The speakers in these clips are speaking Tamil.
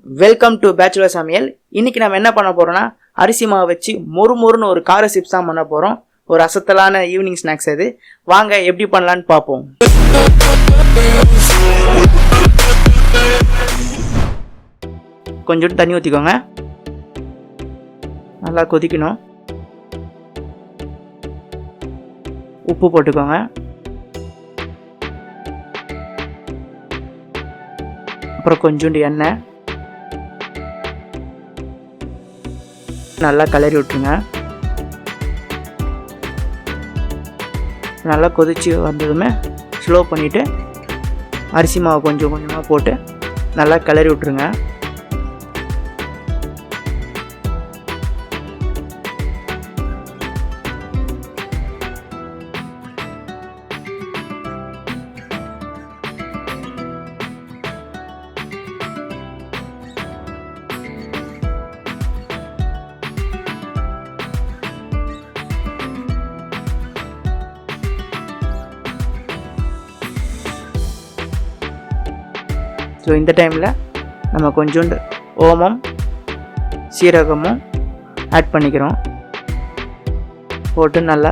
வெல்கம் டு பேச்சுலர் சமையல். இன்னைக்கு நம்ம என்ன பண்ண போறோம்னா அரிசி மாவு வச்சு மொறுமொறுன்னு ஒரு கார சிப்ஸ் தான் பண்ண போறோம். ஒரு அசத்தலான ஈவினிங் ஸ்நாக்ஸ் அது. வாங்க எப்படி பண்ணலான்னு பார்ப்போம். கொஞ்சம் தண்ணி ஊற்றிக்கோங்க. நல்லா கொதிக்கணும். உப்பு போட்டுக்கோங்க. அப்புறம் கொஞ்சோண்டு எண்ணெய் நல்லா கிளறி விட்டுருங்க. நல்லா கொதிச்சு வந்ததுமே ஸ்லோ பண்ணிவிட்டு அரிசி மாவு கொஞ்சம் கொஞ்சமாக போட்டு நல்லா கிளறி விட்டுருங்க. ஸோ இந்த டைமில் நம்ம கொஞ்சோண்டு ஓமம் சீரகமும் ஆட் பண்ணிக்கிறோம். போட்டு நல்லா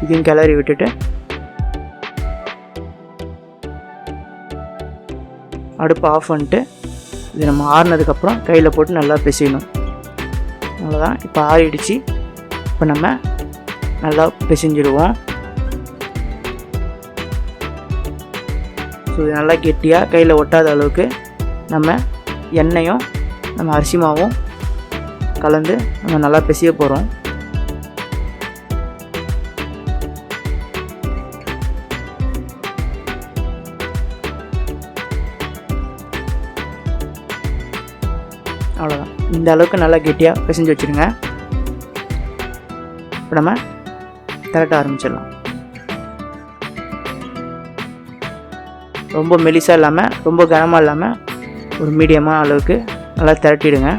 இதையும் கிளறி விட்டுட்டு அடுப்பு ஆஃப் பண்ணிட்டு இது நம்ம ஆறுனதுக்கப்புறம் கையில் போட்டு நல்லா பிசையணும். அவ்வளோதான். இப்போ ஆறிடுச்சு. இப்போ நம்ம நல்லா பிசைஞ்சிடுவோம். ஸோ இது நல்லா கெட்டியாக கையில் ஒட்டாத அளவுக்கு நம்ம எண்ணெயும் நம்ம அரிசி மாவும் கலந்து நம்ம நல்லா பிசைய போகிறோம். அவ்வளோதான். இந்த அளவுக்கு நல்லா கெட்டியாக பிசைஞ்சு வச்சுருங்க. இப்போ நம்ம திரட்ட ஆரம்பிச்சிடலாம். ரொம்ப மெலிசாக இல்லாமல் ரொம்ப கனமாக இல்லாமல் ஒரு மீடியமான அளவுக்கு நல்லா திரட்டிடுங்க.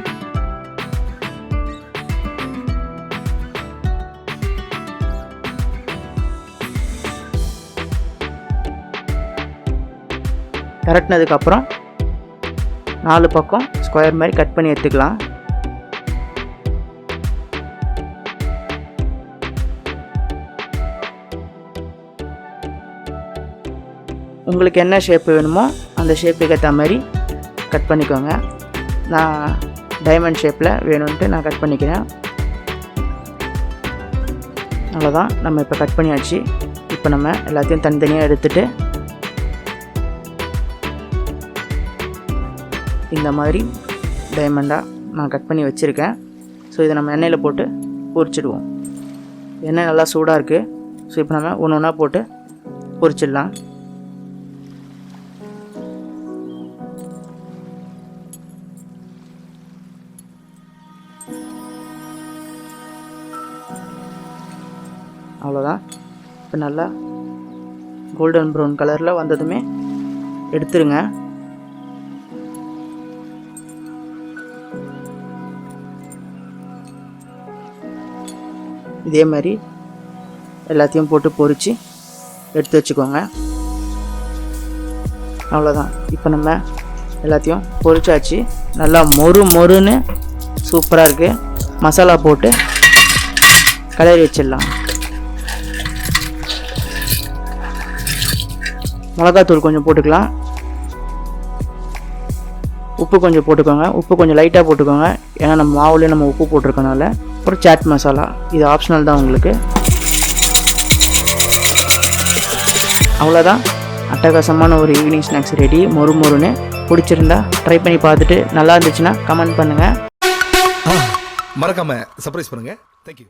திரட்டினதுக்கப்புறம் 4 பக்கம் ஸ்கொயர் மாதிரி கட் பண்ணி எடுத்துக்கலாம். உங்களுக்கு என்ன ஷேப் வேணுமோ அந்த ஷேப்புக்கு ஏற்ற மாதிரி கட் பண்ணிக்கோங்க. நான் டைமண்ட் ஷேப்பில் வேணும்ன்ட்டு நான் கட் பண்ணிக்கிறேன். அவ்வளோதான். நம்ம இப்போ கட் பண்ணியாச்சு. இப்போ நம்ம எல்லாத்தையும் தனித்தனியாக எடுத்துகிட்டு இந்த மாதிரி டைமண்டாக நான் கட் பண்ணி வச்சுருக்கேன். ஸோ இதை நம்ம எண்ணெயில் போட்டு பொரிச்சிடுவோம். எண்ணெய் நல்லா சூடாக இருக்குது. ஸோ இப்போ நம்ம ஒன்று ஒன்றா போட்டு பொரிச்சிடலாம். அவ்வளோதான். இப்போ நல்லா கோல்டன் ப்ரௌன் கலரில் வந்ததுமே எடுத்துருங்க. இதே மாதிரி எல்லாத்தையும் போட்டு பொரித்து எடுத்து வச்சுக்கோங்க. அவ்வளோதான். இப்போ நம்ம எல்லாத்தையும் பொரிச்சாச்சு. நல்லா மொறுன்னு சூப்பராக இருக்குது. மசாலா போட்டு கிளறி வச்சிடலாம். மிளகாத்தூள் கொஞ்சம் போட்டுக்கலாம். உப்பு கொஞ்சம் போட்டுக்கோங்க. உப்பு கொஞ்சம் லைட்டாக போட்டுக்கோங்க. ஏன்னா நம்ம மாவுலேயே நம்ம உப்பு போட்டிருக்கனால. அப்புறம் சாட் மசாலா, இது ஆப்ஷனல் தான் உங்களுக்கு. அவ்வளோதான். அட்டகாசமான ஒரு ஈவினிங் ஸ்நாக்ஸ் ரெடி. மொறுன்னு பிடிச்சிருந்தா ட்ரை பண்ணி பார்த்துட்டு நல்லா இருந்துச்சுன்னா கமெண்ட் பண்ணுங்கள். மறக்காம சர்ப்ரைஸ் பண்ணுங்கள். தேங்க்யூ.